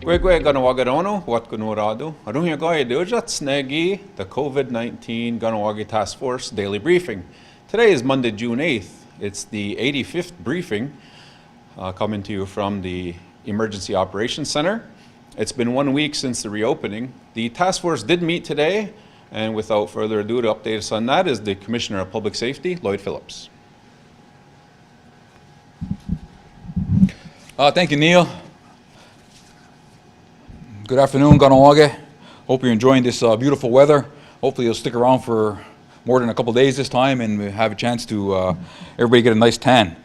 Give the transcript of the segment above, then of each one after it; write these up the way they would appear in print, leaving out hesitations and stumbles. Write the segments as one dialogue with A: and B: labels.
A: Wegwe Kahnawake wat kunurado. Arunyagoy Dujat Snegi, the COVID-19 Kahnawake Task Force Daily Briefing. Today is Monday, June 8th. It's the 85th briefing coming to you from the Emergency Operations Center. It's been 1 week since the reopening. The task force did meet today, and without further ado, to update us on that is the Commissioner of Public Safety, Lloyd Phillips.
B: Thank you, Neil. Good afternoon, Kahnawake. Hope you're enjoying this beautiful weather. Hopefully you'll stick around for more than a couple days this time and we have a chance to everybody get a nice tan.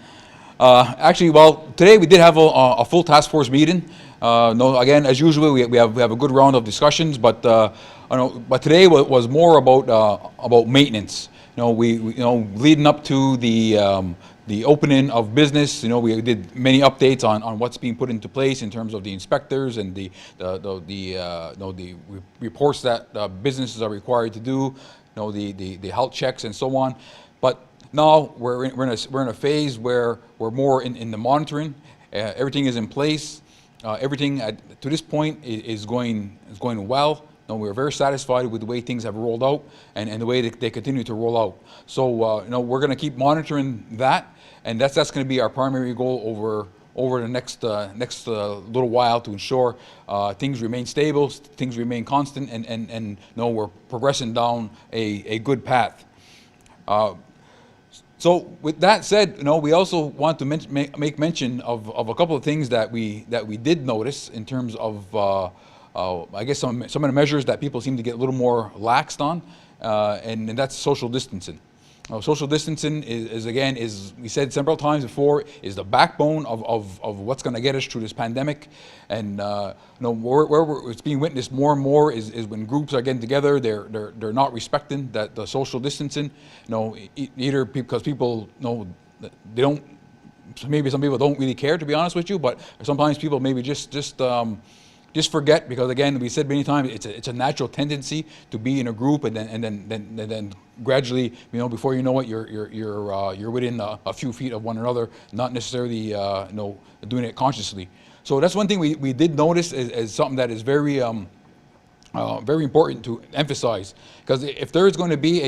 B: Today we did have a full task force meeting. Again, as usual, we have a good round of discussions, but today was more about maintenance. Leading up to the opening of business, we did many updates on what's being put into place in terms of the inspectors and the reports that businesses are required to do, the health checks and so on. But now we're in a phase where we're more in the monitoring. Everything is in place. Everything to this point is going well. We're very satisfied with the way things have rolled out and the way they continue to roll out. So we're going to keep monitoring that, and that's going to be our primary goal over the next little while to ensure things remain stable, things remain constant, and we're progressing down a good path. So with that said, we also want to make mention of a couple of things that we did notice in terms of I guess some of the measures that people seem to get a little more laxed on, and that's social distancing. Social distancing is we said several times before, is the backbone of what's going to get us through this pandemic. And where it's being witnessed more and more is when groups are getting together, they're not respecting the social distancing. Either because people they don't. Maybe some people don't really care, to be honest with you, but sometimes people maybe just forget, because again, we said many times, it's a natural tendency to be in a group, and then gradually, before you know it, you're within a few feet of one another, not necessarily doing it consciously. So that's one thing we did notice as something that is very important to emphasize, because if there is going to be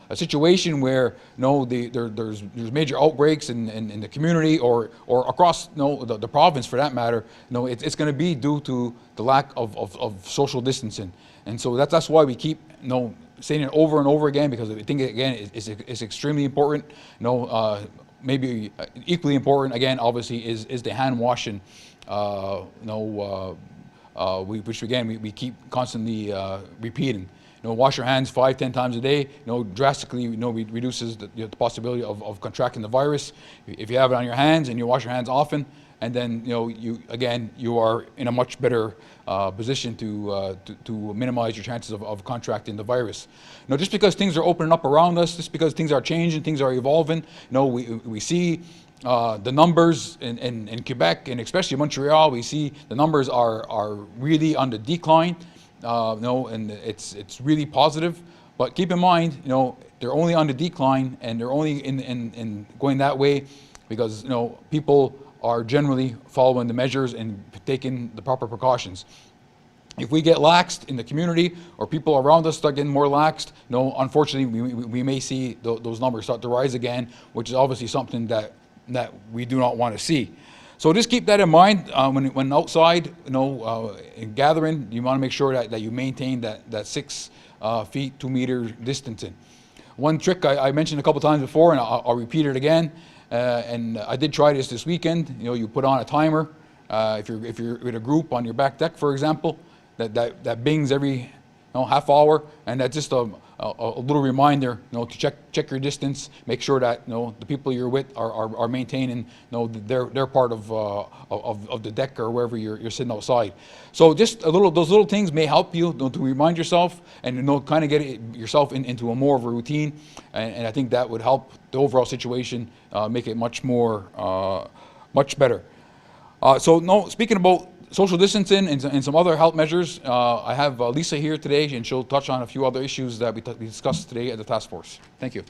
B: a situation where there's major outbreaks in the community or across the province for that matter, it's going to be due to the lack of social distancing. And so that's why we keep saying it over and over again, because I think again it's extremely important. Maybe equally important again, obviously, is the hand washing. Which again we keep constantly repeating. Wash your hands 5-10 times a day. Drastically reduces the possibility of contracting the virus. If you have it on your hands and you wash your hands often, and then you are in a much better position to minimize your chances of contracting the virus. Just because things are opening up around us, just because things are changing, things are evolving. We see the numbers in Quebec and especially Montreal. We see the numbers are really on the decline. And it's really positive. But keep in mind, they're only on the decline, and they're only in going that way because people are generally following the measures and taking the proper precautions. If we get laxed in the community, or people around us start getting more laxed, unfortunately, we may see those numbers start to rise again, which is obviously something that we do not want to see. So just keep that in mind when outside, in gathering. You want to make sure that you maintain that 6 feet 2 meter distancing. One trick I mentioned a couple times before, and I'll repeat it again. And I did try this weekend. You put on a timer if you're with a group on your back deck, for example, that bings every half hour, and that's just a little reminder, to check your distance, make sure that the people you're with are maintaining their part of the deck or wherever you're sitting outside. So just those little things may help you to remind yourself and kind of get yourself into a more of a routine, and I think that would help the overall situation make it much better. Speaking about social distancing and some other health measures, I have Lisa here today, and she'll touch on a few other issues that we discussed today at the task force. Thank you.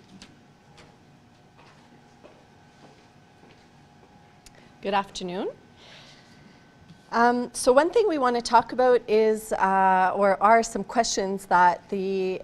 C: Good afternoon. So one thing we want to talk about is, or are some questions that the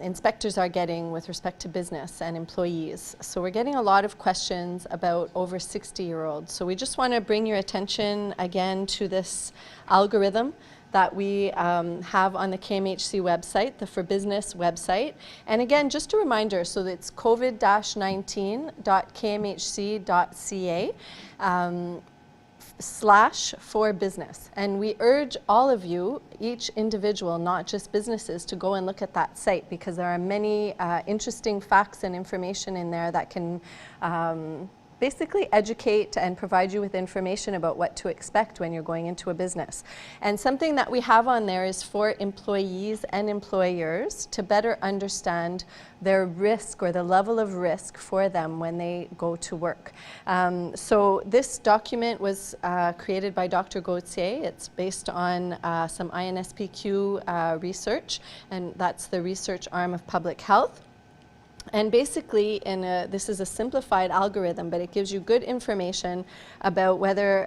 C: inspectors are getting with respect to business and employees. So we're getting a lot of questions about over 60-year-olds. So we just want to bring your attention again to this algorithm that we have on the KMHC website, the For Business website. And again, just a reminder, so it's covid-19.kmhc.ca. /for business. And we urge all of you, each individual, not just businesses, to go and look at that site, because there are many interesting facts and information in there that can basically educate and provide you with information about what to expect when you're going into a business. And something that we have on there is for employees and employers to better understand their risk, or the level of risk for them when they go to work. So this document was created by Dr. Gauthier. It's based on some INSPQ research, and that's the research arm of public health. And basically, this is a simplified algorithm, but it gives you good information about whether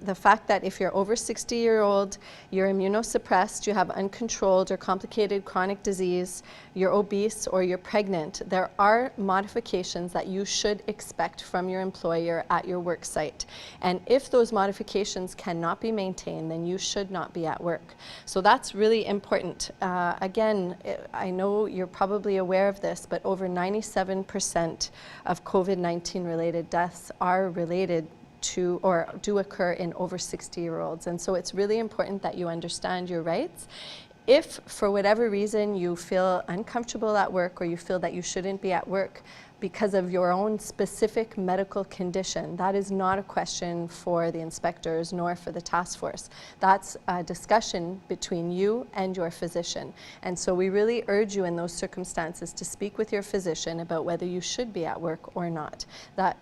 C: the fact that if you're over 60-year-old, you're immunosuppressed, you have uncontrolled or complicated chronic disease, you're obese, or you're pregnant, there are modifications that you should expect from your employer at your work site. And if those modifications cannot be maintained, then you should not be at work. So that's really important. Again, I know you're probably aware of this, but over 97% of COVID-19 related deaths are related to, or do occur in over 60-year-olds. And so it's really important that you understand your rights. If for whatever reason you feel uncomfortable at work, or you feel that you shouldn't be at work because of your own specific medical condition, that is not a question for the inspectors nor for the task force. That's a discussion between you and your physician. And so we really urge you in those circumstances to speak with your physician about whether you should be at work or not. That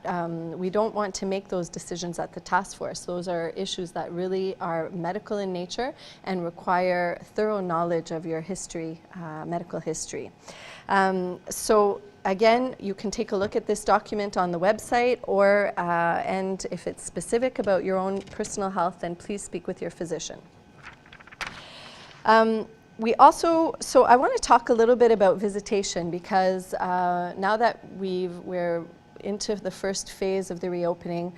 C: we don't want to make those decisions at the task force. Those are issues that really are medical in nature and require thorough knowledge of your history, medical history. So again, you can take a look at this document on the website, or and if it's specific about your own personal health, then please speak with your physician. We also, so I want to talk a little bit about visitation, because now that we're into the first phase of the reopening,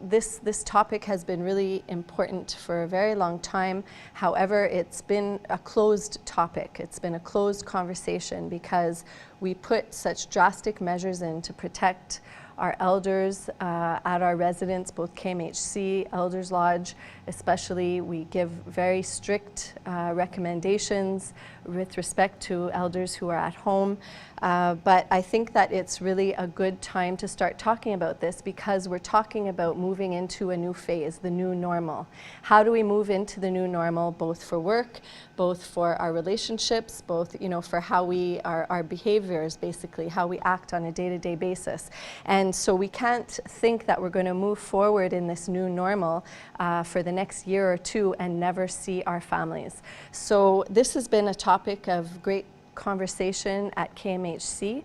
C: this topic has been really important for a very long time. However, it's been a closed topic. It's been a closed conversation because we put such drastic measures in to protect our elders at our residence, both KMHC, Elders Lodge especially. We give very strict recommendations with respect to elders who are at home. But I think that it's really a good time to start talking about this, because we're talking about moving into a new phase, the new normal. How do we move into the new normal, both for work, both for our relationships, both, you know, for how we, our behaviors, basically, how we act on a day-to-day basis. And so we can't think that we're going to move forward in this new normal for the next year or two and never see our families. So this has been a topic of great conversation at KMHC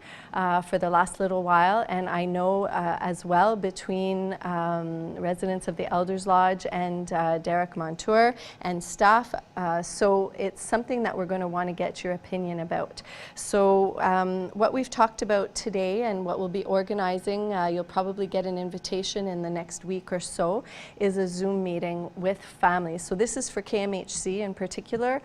C: for the last little while, and I know as well between residents of the Elders Lodge and Derek Montour and staff, so it's something that we're going to want to get your opinion about. So what we've talked about today and what we'll be organizing, you'll probably get an invitation in the next week or so, is a Zoom meeting with families. So this is for KMHC in particular.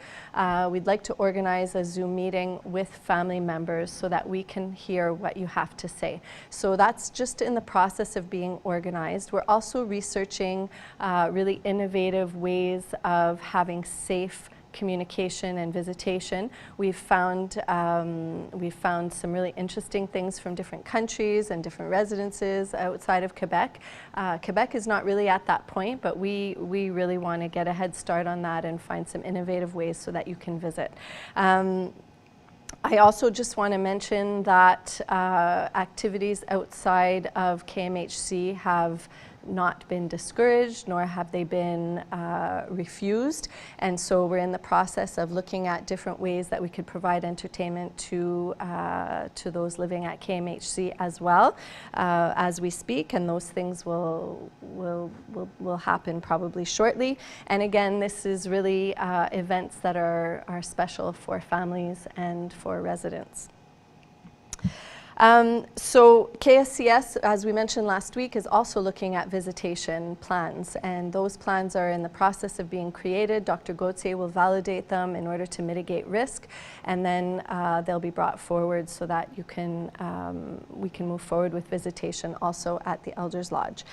C: We'd like to organize a Zoom meeting with family members so that we can hear what you have to say. So that's just in the process of being organized. We're also researching really innovative ways of having safe communication and visitation. We've found some really interesting things from different countries and different residences outside of Quebec. Quebec is not really at that point, but we really want to get a head start on that and find some innovative ways so that you can visit. I also just want to mention that activities outside of KMHC have not been discouraged, nor have they been refused. And so we're in the process of looking at different ways that we could provide entertainment to those living at KMHC as well as we speak, and those things will happen probably shortly. And again, this is really events that are special for families and for residents. So KSCS, as we mentioned last week, is also looking at visitation plans, and those plans are in the process of being created. Dr. Gauthier will validate them in order to mitigate risk, and then they'll be brought forward so that we can move forward with visitation also at the Elders Lodge.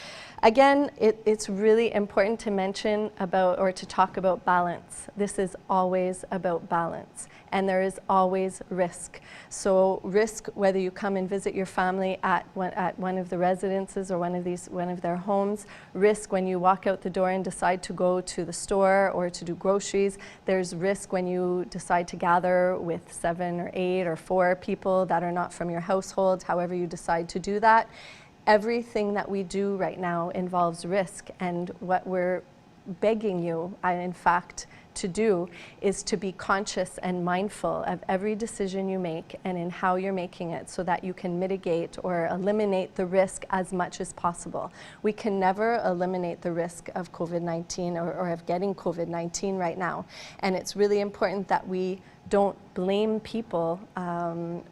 C: Again, it's really important to mention about, or to talk about, balance. This is always about balance, and there is always risk. So risk, whether you come and visit your family at one of the residences or one of their homes, risk when you walk out the door and decide to go to the store or to do groceries. There's risk when you decide to gather with 7 or 8 or 4 people that are not from your household, however you decide to do that. Everything that we do right now involves risk, and what we're begging you, in fact, to do is to be conscious and mindful of every decision you make and in how you're making it, so that you can mitigate or eliminate the risk as much as possible. We can never eliminate the risk of COVID-19 or of getting COVID-19 right now, and it's really important that we don't blame people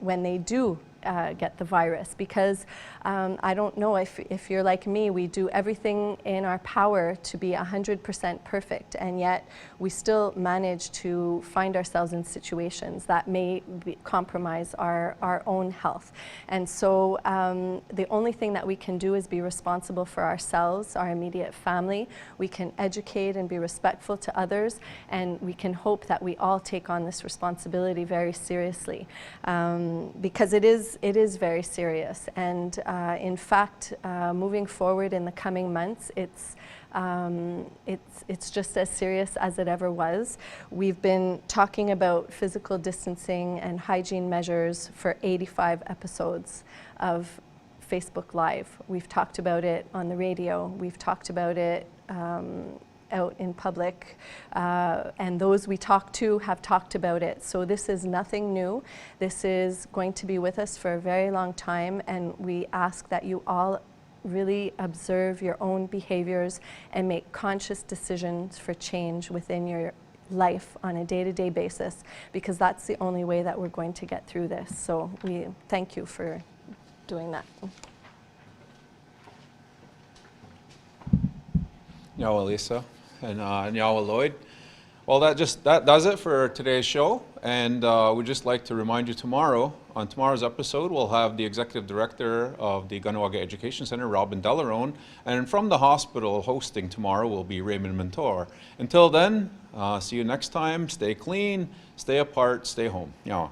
C: when they do get the virus, because I don't know if you're like me, we do everything in our power to be 100% perfect, and yet we still manage to find ourselves in situations that may compromise our own health. And so the only thing that we can do is be responsible for ourselves, our immediate family. We can educate and be respectful to others, and we can hope that we all take on this responsibility very seriously, because it is very serious. And in fact, moving forward in the coming months, it's just as serious as it ever was. We've been talking about physical distancing and hygiene measures for 85 episodes of Facebook Live. We've talked about it on the radio. We've talked about it out in public, and those we talk to have talked about it. So this is nothing new. This is going to be with us for a very long time, and we ask that you all really observe your own behaviors and make conscious decisions for change within your life on a day-to-day basis, because that's the only way that we're going to get through this. So we thank you for doing that.
A: Nyawa Lisa and Nyawa Lloyd. Well, that does it for today's show, and we'd just like to remind you on tomorrow's episode, we'll have the Executive Director of the Kahnawake Education Center, Robin Delarone, and from the hospital hosting tomorrow will be Raymond Mentor. Until then, see you next time. Stay clean, stay apart, stay home. Nyawa.